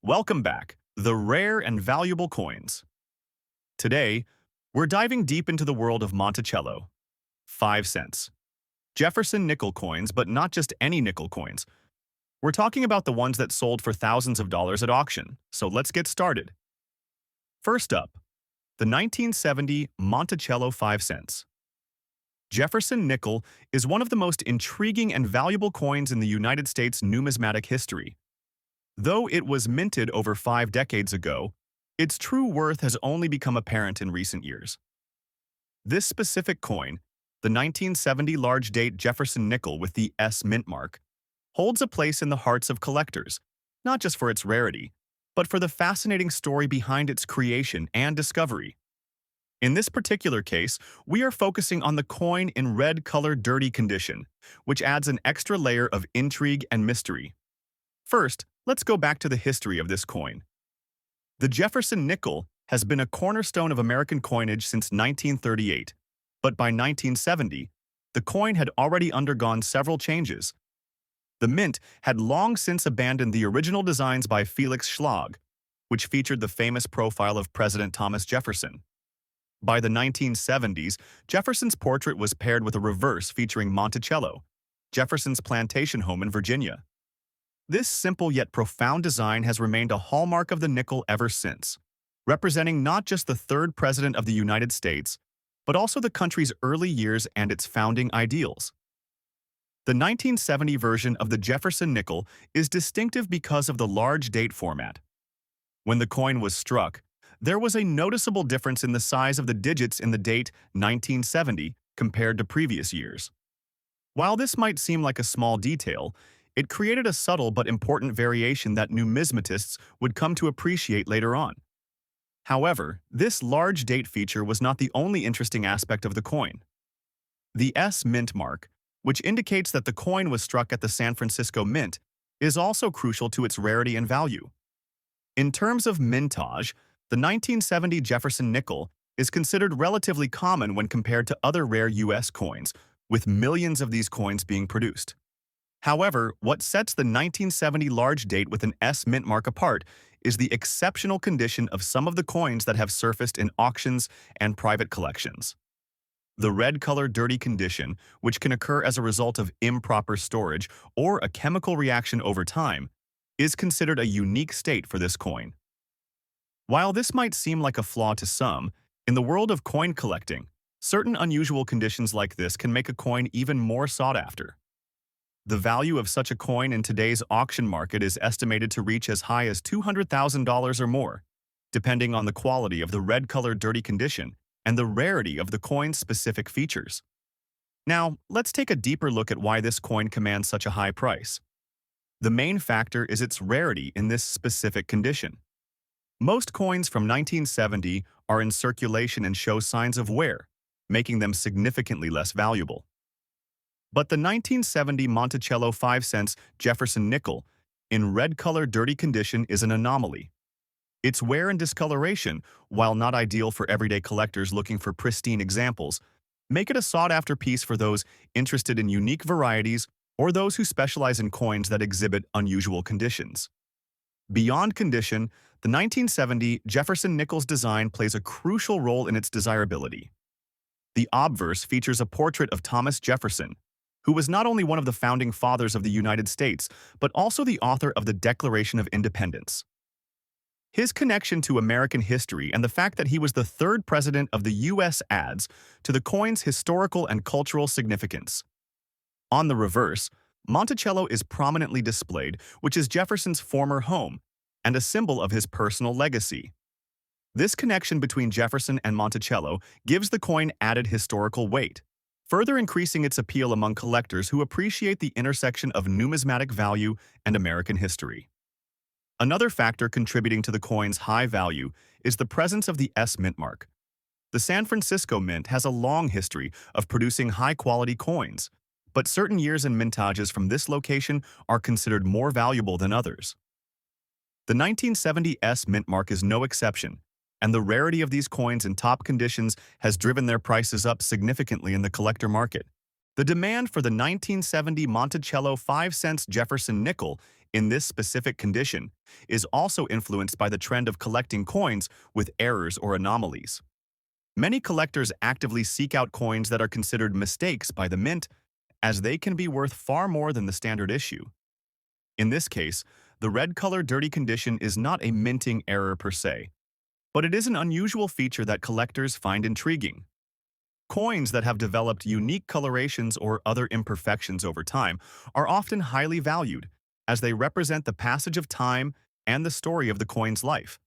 Welcome back, the rare and valuable coins. Today, we're diving deep into the world of Monticello, 5 cents. Jefferson nickel coins, but not just any nickel coins. We're talking about the ones that sold for thousands of dollars at auction, so let's get started. First up, the 1970 Monticello 5 cents. Jefferson nickel is one of the most intriguing and valuable coins in the United States numismatic history. Though it was minted over 5 decades ago, its true worth has only become apparent in recent years. This specific coin, the 1970 large-date Jefferson nickel with the S mint mark, holds a place in the hearts of collectors, not just for its rarity, but for the fascinating story behind its creation and discovery. In this particular case, we are focusing on the coin in red-colored dirty condition, which adds an extra layer of intrigue and mystery. First, let's go back to the history of this coin. The Jefferson nickel has been a cornerstone of American coinage since 1938, but by 1970, the coin had already undergone several changes. The mint had long since abandoned the original designs by Felix Schlag, which featured the famous profile of President Thomas Jefferson. By the 1970s, Jefferson's portrait was paired with a reverse featuring Monticello, Jefferson's plantation home in Virginia. This simple yet profound design has remained a hallmark of the nickel ever since, representing not just the third president of the United States, but also the country's early years and its founding ideals. The 1970 version of the Jefferson nickel is distinctive because of the large date format. When the coin was struck, there was a noticeable difference in the size of the digits in the date 1970 compared to previous years. While this might seem like a small detail, it created a subtle but important variation that numismatists would come to appreciate later on. However, this large date feature was not the only interesting aspect of the coin. The S mint mark, which indicates that the coin was struck at the San Francisco Mint, is also crucial to its rarity and value. In terms of mintage, the 1970 Jefferson nickel is considered relatively common when compared to other rare U.S. coins, with millions of these coins being produced. However, what sets the 1970 large date with an S mint mark apart is the exceptional condition of some of the coins that have surfaced in auctions and private collections. The red-colored dirty condition, which can occur as a result of improper storage or a chemical reaction over time, is considered a unique state for this coin. While this might seem like a flaw to some, in the world of coin collecting, certain unusual conditions like this can make a coin even more sought after. The value of such a coin in today's auction market is estimated to reach as high as $200,000 or more, depending on the quality of the red-colored dirty condition and the rarity of the coin's specific features. Now, let's take a deeper look at why this coin commands such a high price. The main factor is its rarity in this specific condition. Most coins from 1970 are in circulation and show signs of wear, making them significantly less valuable. But the 1970 Monticello 5 cents Jefferson nickel, in red-colored dirty condition, is an anomaly. Its wear and discoloration, while not ideal for everyday collectors looking for pristine examples, make it a sought-after piece for those interested in unique varieties or those who specialize in coins that exhibit unusual conditions. Beyond condition, the 1970 Jefferson nickel's design plays a crucial role in its desirability. The obverse features a portrait of Thomas Jefferson, who was not only one of the founding fathers of the United States, but also the author of the Declaration of Independence. His connection to American history and the fact that he was the third president of the U.S. adds to the coin's historical and cultural significance. On the reverse, Monticello is prominently displayed, which is Jefferson's former home and a symbol of his personal legacy. This connection between Jefferson and Monticello gives the coin added historical weight, further increasing its appeal among collectors who appreciate the intersection of numismatic value and American history. Another factor contributing to the coin's high value is the presence of the S mint mark. The San Francisco Mint has a long history of producing high-quality coins, but certain years and mintages from this location are considered more valuable than others. The 1970 S mint mark is no exception, and the rarity of these coins in top conditions has driven their prices up significantly in the collector market. The demand for the 1970 Monticello 5 cents Jefferson nickel in this specific condition is also influenced by the trend of collecting coins with errors or anomalies. Many collectors actively seek out coins that are considered mistakes by the mint, as they can be worth far more than the standard issue. In this case, the red color dirty condition is not a minting error per se, but it is an unusual feature that collectors find intriguing. Coins that have developed unique colorations or other imperfections over time are often highly valued, as they represent the passage of time and the story of the coin's life.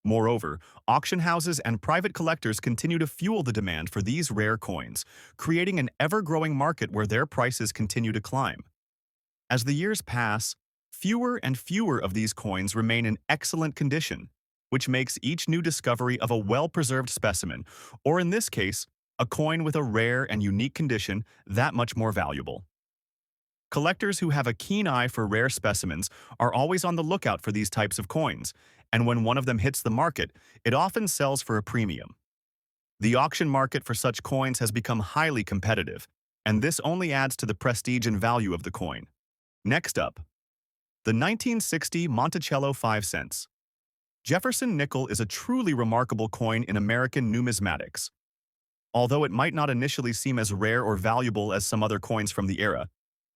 Moreover, auction houses and private collectors continue to fuel the demand for these rare coins, creating an ever-growing market where their prices continue to climb. As the years pass, fewer and fewer of these coins remain in excellent condition, which makes each new discovery of a well-preserved specimen, or in this case, a coin with a rare and unique condition, that much more valuable. Collectors who have a keen eye for rare specimens are always on the lookout for these types of coins, and when one of them hits the market, it often sells for a premium. The auction market for such coins has become highly competitive, and this only adds to the prestige and value of the coin. Next up, the 1960 Montichello 5 cents. Jefferson Nickel is a truly remarkable coin in American numismatics. Although it might not initially seem as rare or valuable as some other coins from the era,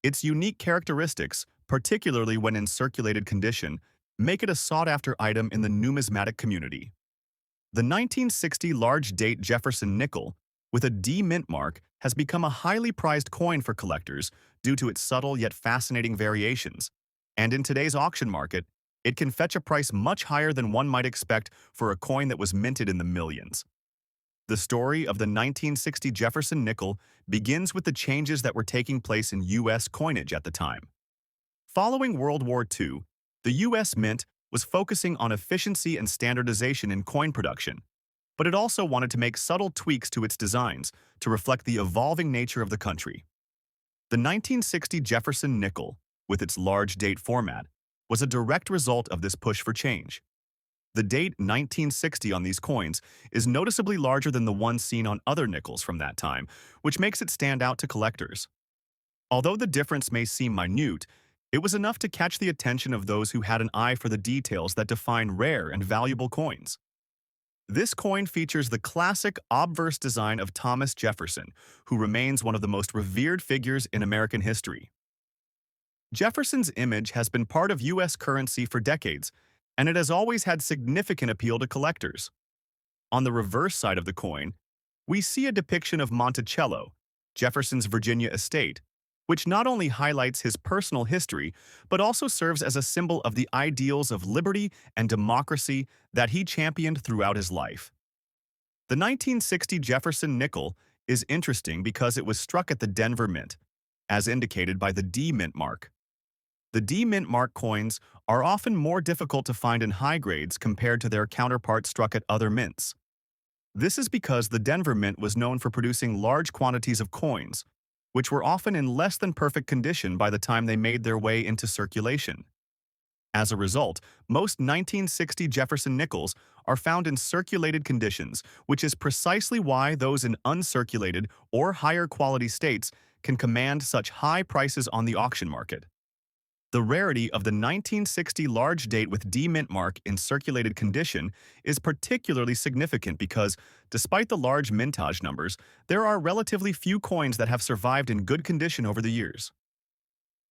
its unique characteristics, particularly when in circulated condition, make it a sought-after item in the numismatic community. The 1960 large-date Jefferson Nickel, with a D mint mark, has become a highly prized coin for collectors due to its subtle yet fascinating variations, and in today's auction market, it can fetch a price much higher than one might expect for a coin that was minted in the millions. The story of the 1960 Jefferson Nickel begins with the changes that were taking place in U.S. coinage at the time. Following World War II, the U.S. Mint was focusing on efficiency and standardization in coin production, but it also wanted to make subtle tweaks to its designs to reflect the evolving nature of the country. The 1960 Jefferson Nickel, with its large date format, was a direct result of this push for change. The date 1960 on these coins is noticeably larger than the one seen on other nickels from that time, which makes it stand out to collectors. Although the difference may seem minute, it was enough to catch the attention of those who had an eye for the details that define rare and valuable coins. This coin features the classic obverse design of Thomas Jefferson, who remains one of the most revered figures in American history. Jefferson's image has been part of U.S. currency for decades, and it has always had significant appeal to collectors. On the reverse side of the coin, we see a depiction of Montichello, Jefferson's Virginia estate, which not only highlights his personal history, but also serves as a symbol of the ideals of liberty and democracy that he championed throughout his life. The 1960 Jefferson Nickel is interesting because it was struck at the Denver Mint, as indicated by the D mint mark. The D mint mark coins are often more difficult to find in high grades compared to their counterparts struck at other mints. This is because the Denver Mint was known for producing large quantities of coins, which were often in less than perfect condition by the time they made their way into circulation. As a result, most 1960 Jefferson nickels are found in circulated conditions, which is precisely why those in uncirculated or higher quality states can command such high prices on the auction market. The rarity of the 1960 large date with D mint mark in circulated condition is particularly significant because, despite the large mintage numbers, there are relatively few coins that have survived in good condition over the years.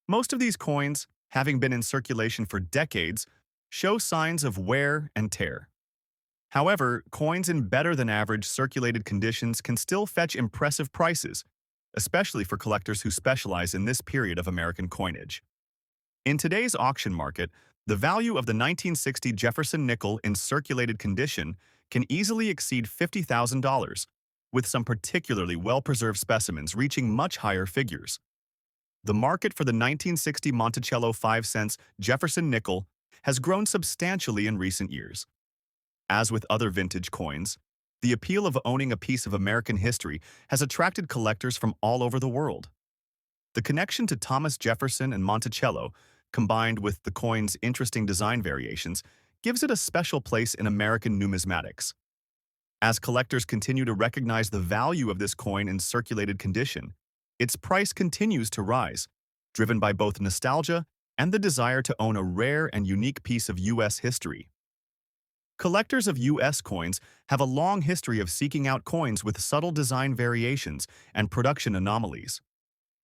Most of these coins, having been in circulation for decades, show signs of wear and tear. However, coins in better-than-average circulated conditions can still fetch impressive prices, especially for collectors who specialize in this period of American coinage. In today's auction market, the value of the 1960 Jefferson nickel in circulated condition can easily exceed $50,000, with some particularly well-preserved specimens reaching much higher figures. The market for the 1960 Montichello 5 cents Jefferson nickel has grown substantially in recent years. As with other vintage coins, the appeal of owning a piece of American history has attracted collectors from all over the world. The connection to Thomas Jefferson and Monticello, combined with the coin's interesting design variations, gives it a special place in American numismatics. As collectors continue to recognize the value of this coin in circulated condition, its price continues to rise, driven by both nostalgia and the desire to own a rare and unique piece of U.S. history. Collectors of U.S. coins have a long history of seeking out coins with subtle design variations and production anomalies.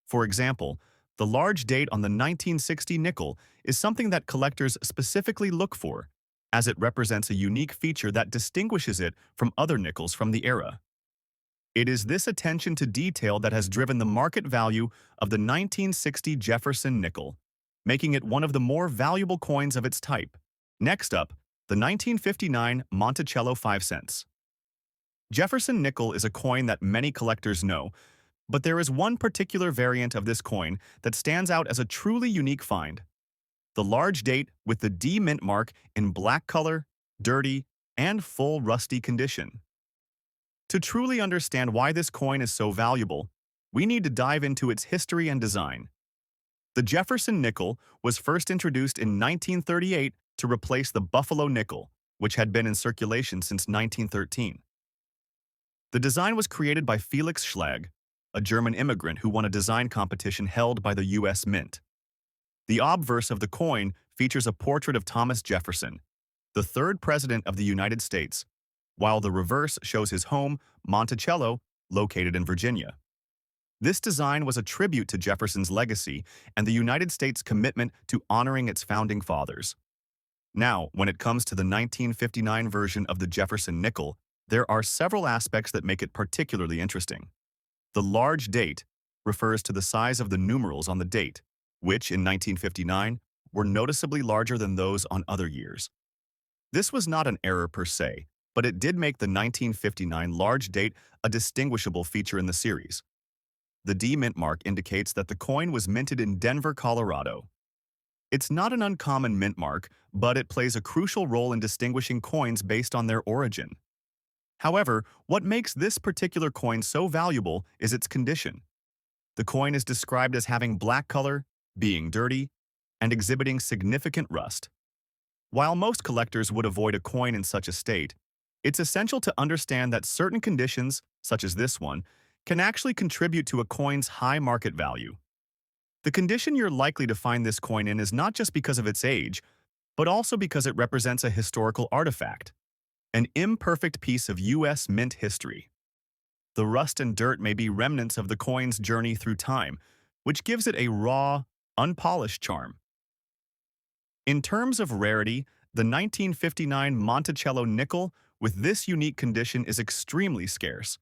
For example, the large date on the 1960 nickel is something that collectors specifically look for, as it represents a unique feature that distinguishes it from other nickels from the era. It is this attention to detail that has driven the market value of the 1960 Jefferson nickel, making it one of the more valuable coins of its type. Next up, the 1959 Monticello 5 cents. Jefferson nickel is a coin that many collectors know, but there is one particular variant of this coin that stands out as a truly unique find. The large date with the D mint mark in black color, dirty, and full rusty condition. To truly understand why this coin is so valuable, we need to dive into its history and design. The Jefferson nickel was first introduced in 1938 to replace the Buffalo nickel, which had been in circulation since 1913. The design was created by Felix Schlag, a German immigrant who won a design competition held by the U.S. Mint. The obverse of the coin features a portrait of Thomas Jefferson, the third president of the United States, while the reverse shows his home, Monticello, located in Virginia. This design was a tribute to Jefferson's legacy and the United States' commitment to honoring its founding fathers. Now, when it comes to the 1959 version of the Jefferson nickel, there are several aspects that make it particularly interesting. The large date refers to the size of the numerals on the date, which in 1959 were noticeably larger than those on other years. This was not an error per se, but it did make the 1959 large date a distinguishable feature in the series. The D mint mark indicates that the coin was minted in Denver, Colorado. It's not an uncommon mint mark, but it plays a crucial role in distinguishing coins based on their origin. However, what makes this particular coin so valuable is its condition. The coin is described as having black color, being dirty, and exhibiting significant rust. While most collectors would avoid a coin in such a state, it's essential to understand that certain conditions, such as this one, can actually contribute to a coin's high market value. The condition you're likely to find this coin in is not just because of its age, but also because it represents a historical artifact, an imperfect piece of U.S. mint history. The rust and dirt may be remnants of the coin's journey through time, which gives it a raw, unpolished charm. In terms of rarity, the 1959 Monticello nickel with this unique condition is extremely scarce.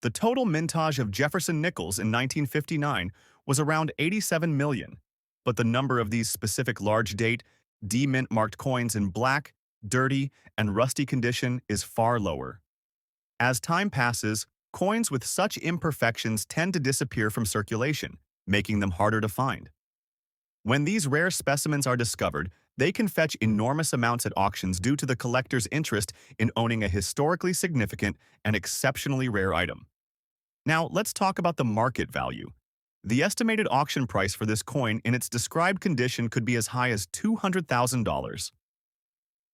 The total mintage of Jefferson nickels in 1959 was around 87 million, but the number of these specific large date, D-mint marked coins in black, dirty, and rusty condition is far lower. As time passes, coins with such imperfections tend to disappear from circulation, making them harder to find. When these rare specimens are discovered, they can fetch enormous amounts at auctions due to the collector's interest in owning a historically significant and exceptionally rare item. Now, let's talk about the market value. The estimated auction price for this coin in its described condition could be as high as $200,000.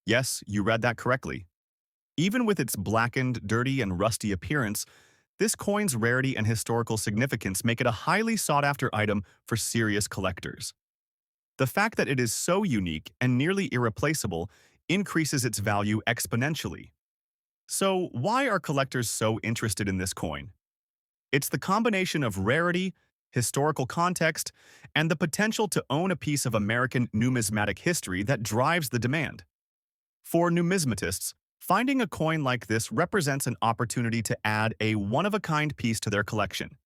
Yes, you read that correctly. Even with its blackened, dirty, and rusty appearance, this coin's rarity and historical significance make it a highly sought-after item for serious collectors. The fact that it is so unique and nearly irreplaceable increases its value exponentially. So, why are collectors so interested in this coin? It's the combination of rarity, historical context, and the potential to own a piece of American numismatic history that drives the demand. For numismatists, finding a coin like this represents an opportunity to add a one-of-a-kind piece to their collection.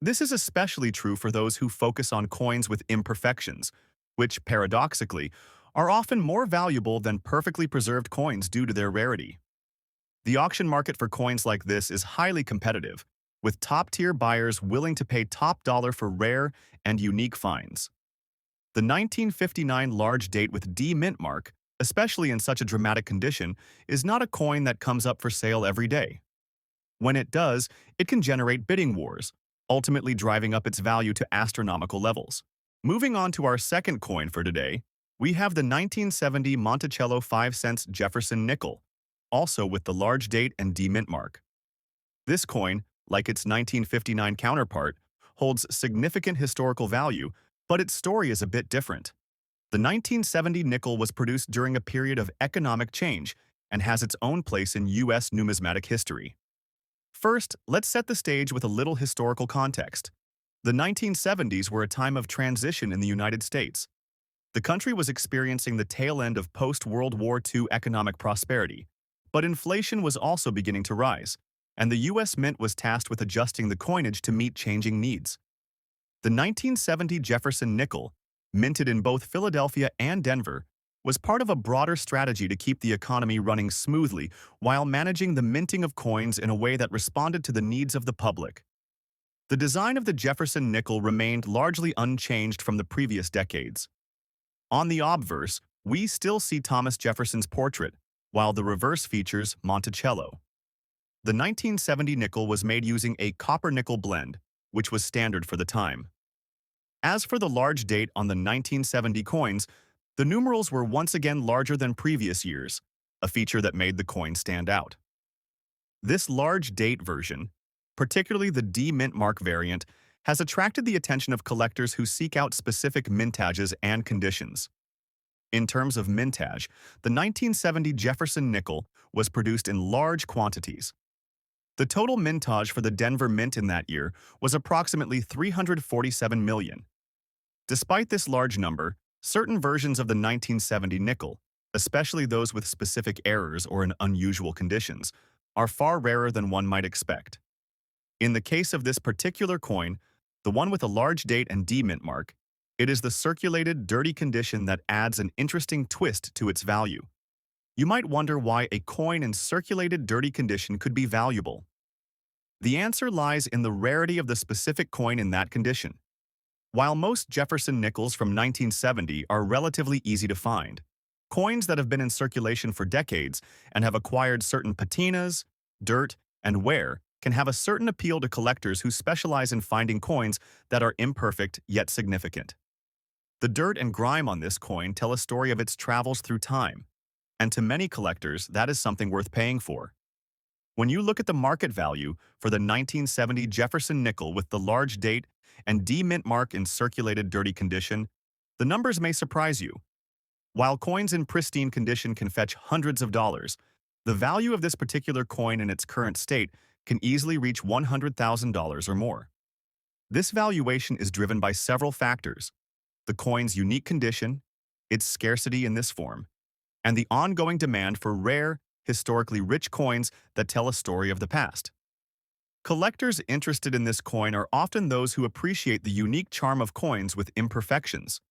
This is especially true for those who focus on coins with imperfections, which, paradoxically, are often more valuable than perfectly preserved coins due to their rarity. The auction market for coins like this is highly competitive, with top-tier buyers willing to pay top dollar for rare and unique finds. The 1959 large date with D mint mark, especially in such a dramatic condition, is not a coin that comes up for sale every day. When it does, it can generate bidding wars, ultimately driving up its value to astronomical levels. Moving on to our second coin for today, we have the 1970 Monticello 5 cents Jefferson Nickel, also with the large date and D mint mark. This coin, like its 1959 counterpart, holds significant historical value But its story is a bit different. The 1970 nickel was produced during a period of economic change and has its own place in U.S. numismatic history. First, let's set the stage with a little historical context. The 1970s were a time of transition in the United States. The country was experiencing the tail end of post-World War II economic prosperity, but inflation was also beginning to rise, and the U.S. Mint was tasked with adjusting the coinage to meet changing needs. The 1970 Jefferson Nickel, minted in both Philadelphia and Denver, was part of a broader strategy to keep the economy running smoothly while managing the minting of coins in a way that responded to the needs of the public. The design of the Jefferson Nickel remained largely unchanged from the previous decades. On the obverse, we still see Thomas Jefferson's portrait, while the reverse features Monticello. The 1970 nickel was made using a copper-nickel blend, which was standard for the time. As for the large date on the 1970 coins, the numerals were once again larger than previous years, a feature that made the coin stand out. This large date version, particularly the D mint mark variant, has attracted the attention of collectors who seek out specific mintages and conditions. In terms of mintage, the 1970 Jefferson Nickel was produced in large quantities. The total mintage for the Denver Mint in that year was approximately 347 million. Despite this large number, certain versions of the 1970 nickel, especially those with specific errors or in unusual conditions, are far rarer than one might expect. In the case of this particular coin, the one with a large date and D mint mark, it is the circulated, dirty condition that adds an interesting twist to its value. You might wonder why a coin in circulated, dirty condition could be valuable. The answer lies in the rarity of the specific coin in that condition. While most Jefferson nickels from 1970 are relatively easy to find, coins that have been in circulation for decades and have acquired certain patinas, dirt, and wear can have a certain appeal to collectors who specialize in finding coins that are imperfect yet significant. The dirt and grime on this coin tell a story of its travels through time, and to many collectors, that is something worth paying for. When you look at the market value for the 1970 Jefferson nickel with the large date and D mint mark in circulated dirty condition, the numbers may surprise you. While coins in pristine condition can fetch hundreds of dollars, the value of this particular coin in its current state can easily reach $100,000 or more. This valuation is driven by several factors: the coin's unique condition, its scarcity in this form, and the ongoing demand for rare, historically rich coins that tell a story of the past. Collectors interested in this coin are often those who appreciate the unique charm of coins with imperfections.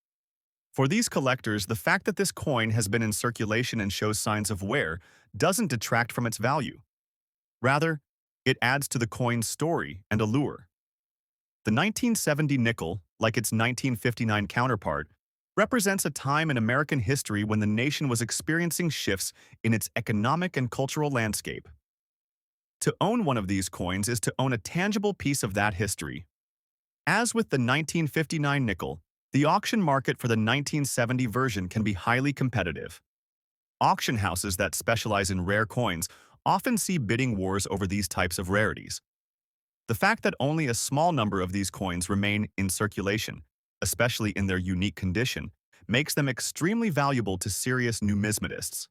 For these collectors, the fact that this coin has been in circulation and shows signs of wear doesn't detract from its value. Rather, it adds to the coin's story and allure. The 1970 nickel, like its 1959 counterpart, represents a time in American history when the nation was experiencing shifts in its economic and cultural landscape. To own one of these coins is to own a tangible piece of that history. As with the 1959 nickel, the auction market for the 1970 version can be highly competitive. Auction houses that specialize in rare coins often see bidding wars over these types of rarities. The fact that only a small number of these coins remain in circulation, especially in their unique condition, makes them extremely valuable to serious numismatists.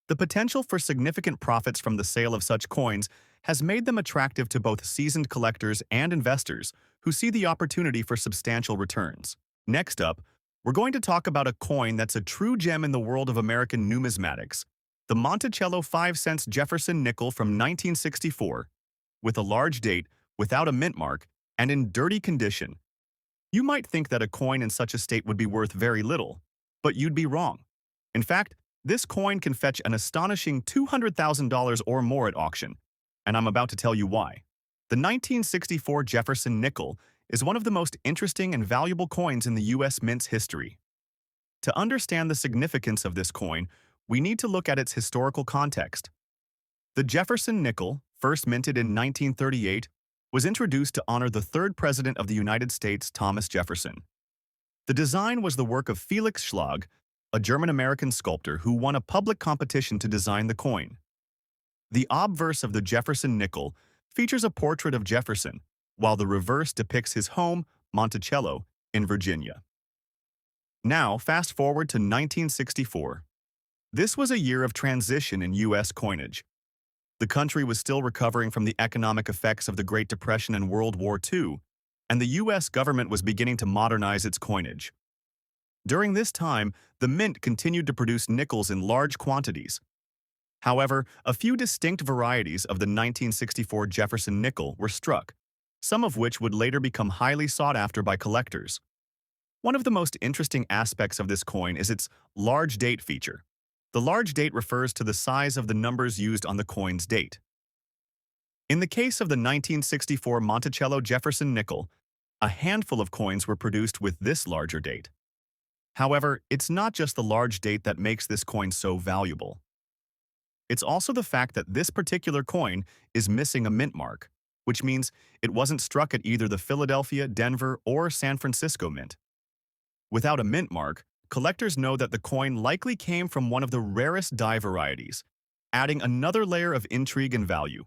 The potential for significant profits from the sale of such coins has made them attractive to both seasoned collectors and investors who see the opportunity for substantial returns. Next up, we're going to talk about a coin that's a true gem in the world of American numismatics, the Monticello 5-cent Jefferson nickel from 1964, with a large date, without a mint mark, and in dirty condition. You might think that a coin in such a state would be worth very little, but you'd be wrong. In fact, this coin can fetch an astonishing $200,000 or more at auction, and I'm about to tell you why. The 1964 Jefferson nickel is one of the most interesting and valuable coins in the U.S. Mint's history. To understand the significance of this coin, we need to look at its historical context. The Jefferson nickel, first minted in 1938, was introduced to honor the third president of the United States, Thomas Jefferson. The design was the work of Felix Schlag, a German-American sculptor who won a public competition to design the coin. The obverse of the Jefferson nickel features a portrait of Jefferson, while the reverse depicts his home, Monticello, in Virginia. Now, fast forward to 1964. This was a year of transition in U.S. coinage. The country was still recovering from the economic effects of the Great Depression and World War II, and the U.S. government was beginning to modernize its coinage. During this time, the mint continued to produce nickels in large quantities. However, a few distinct varieties of the 1964 Jefferson nickel were struck, some of which would later become highly sought after by collectors. One of the most interesting aspects of this coin is its large date feature. The large date refers to the size of the numbers used on the coin's date. In the case of the 1964 Montichello Jefferson nickel, a handful of coins were produced with this larger date. However, it's not just the large date that makes this coin so valuable. It's also the fact that this particular coin is missing a mint mark, which means it wasn't struck at either the Philadelphia, Denver, or San Francisco mint. Without a mint mark, collectors know that the coin likely came from one of the rarest die varieties, adding another layer of intrigue and value.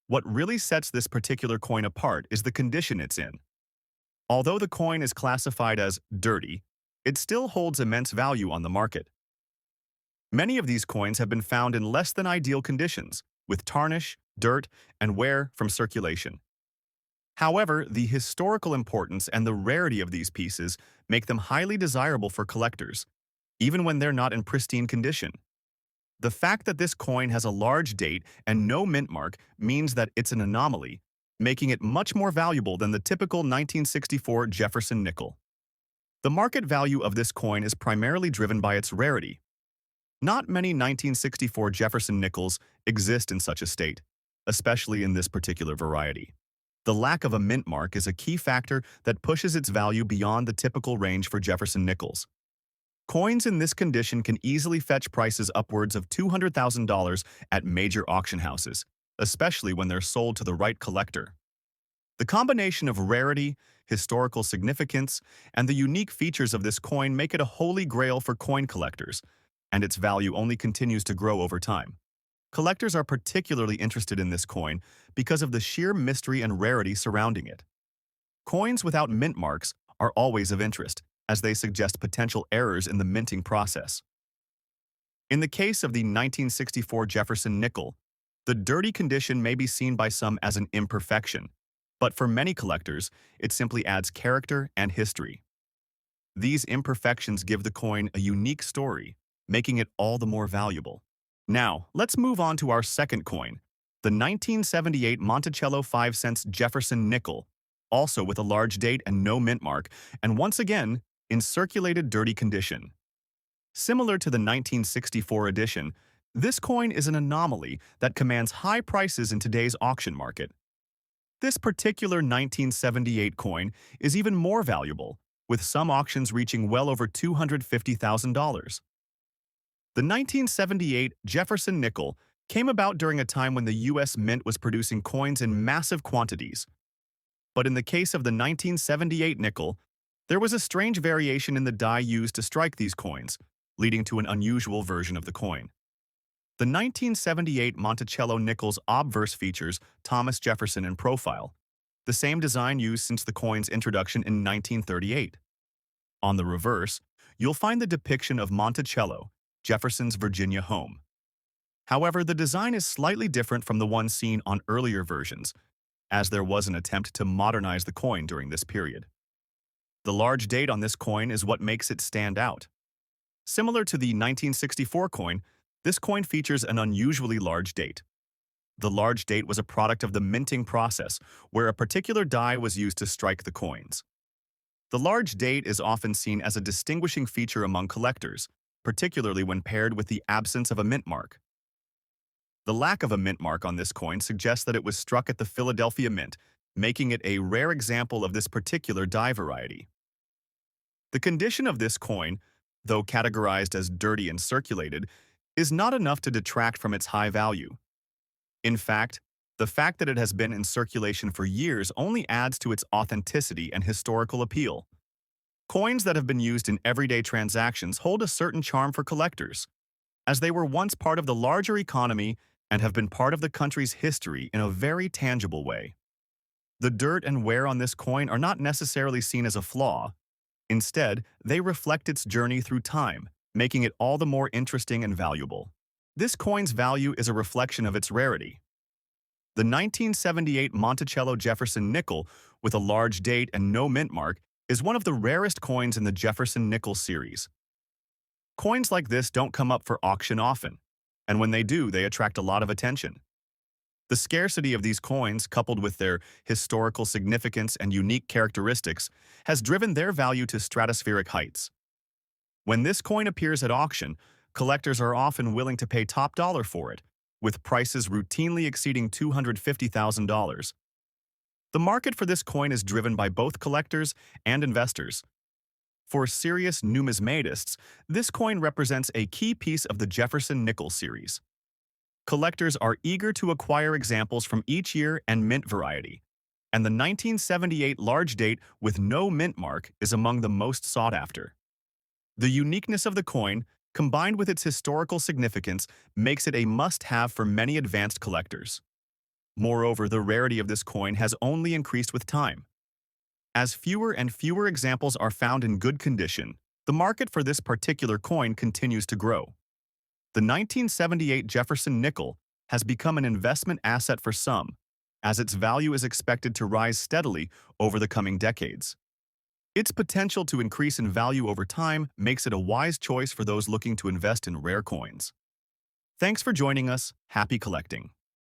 What really sets this particular coin apart is the condition it's in. Although the coin is classified as dirty, it still holds immense value on the market. Many of these coins have been found in less than ideal conditions, with tarnish, dirt, and wear from circulation. However, the historical importance and the rarity of these pieces make them highly desirable for collectors, even when they're not in pristine condition. The fact that this coin has a large date and no mint mark means that it's an anomaly, making it much more valuable than the typical 1964 Jefferson nickel. The market value of this coin is primarily driven by its rarity. Not many 1964 Jefferson nickels exist in such a state, especially in this particular variety. The lack of a mint mark is a key factor that pushes its value beyond the typical range for Jefferson nickels. Coins in this condition can easily fetch prices upwards of $200,000 at major auction houses, especially when they're sold to the right collector. The combination of rarity, historical significance, and the unique features of this coin make it a holy grail for coin collectors, and its value only continues to grow over time. Collectors are particularly interested in this coin because of the sheer mystery and rarity surrounding it. Coins without mint marks are always of interest, as they suggest potential errors in the minting process. In the case of the 1964 Jefferson nickel, the dirty condition may be seen by some as an imperfection, but for many collectors, it simply adds character and history. These imperfections give the coin a unique story, making it all the more valuable. Now, let's move on to our second coin, the 1978 Monticello 5 cents Jefferson nickel, also with a large date and no mint mark, and once again, in circulated dirty condition. Similar to the 1964 edition, this coin is an anomaly that commands high prices in today's auction market. This particular 1978 coin is even more valuable, with some auctions reaching well over $250,000. The 1978 Jefferson nickel came about during a time when the U.S. Mint was producing coins in massive quantities. But in the case of the 1978 nickel, there was a strange variation in the die used to strike these coins, leading to an unusual version of the coin. The 1978 Monticello nickel's obverse features Thomas Jefferson in profile, the same design used since the coin's introduction in 1938. On the reverse, you'll find the depiction of Monticello, Jefferson's Virginia home. However, the design is slightly different from the one seen on earlier versions, as there was an attempt to modernize the coin during this period. The large date on this coin is what makes it stand out. Similar to the 1964 coin, this coin features an unusually large date. The large date was a product of the minting process, where a particular die was used to strike the coins. The large date is often seen as a distinguishing feature among collectors, particularly when paired with the absence of a mint mark. The lack of a mint mark on this coin suggests that it was struck at the Philadelphia Mint, making it a rare example of this particular die variety. The condition of this coin, though categorized as dirty and circulated, is not enough to detract from its high value. In fact, the fact that it has been in circulation for years only adds to its authenticity and historical appeal. Coins that have been used in everyday transactions hold a certain charm for collectors, as they were once part of the larger economy and have been part of the country's history in a very tangible way. The dirt and wear on this coin are not necessarily seen as a flaw. Instead, they reflect its journey through time, making it all the more interesting and valuable. This coin's value is a reflection of its rarity. The 1978 Monticello Jefferson Nickel, with a large date and no mint mark, is one of the rarest coins in the Jefferson Nickel series. Coins like this don't come up for auction often, and when they do, they attract a lot of attention. The scarcity of these coins, coupled with their historical significance and unique characteristics, has driven their value to stratospheric heights. When this coin appears at auction, collectors are often willing to pay top dollar for it, with prices routinely exceeding $250,000. The market for this coin is driven by both collectors and investors. For serious numismatists, this coin represents a key piece of the Jefferson Nickel series. Collectors are eager to acquire examples from each year and mint variety, and the 1978 large date with no mint mark is among the most sought after. The uniqueness of the coin, combined with its historical significance, makes it a must-have for many advanced collectors. Moreover, the rarity of this coin has only increased with time. As fewer and fewer examples are found in good condition, the market for this particular coin continues to grow. The 1978 Jefferson Nickel has become an investment asset for some, as its value is expected to rise steadily over the coming decades. Its potential to increase in value over time makes it a wise choice for those looking to invest in rare coins. Thanks for joining us. Happy collecting!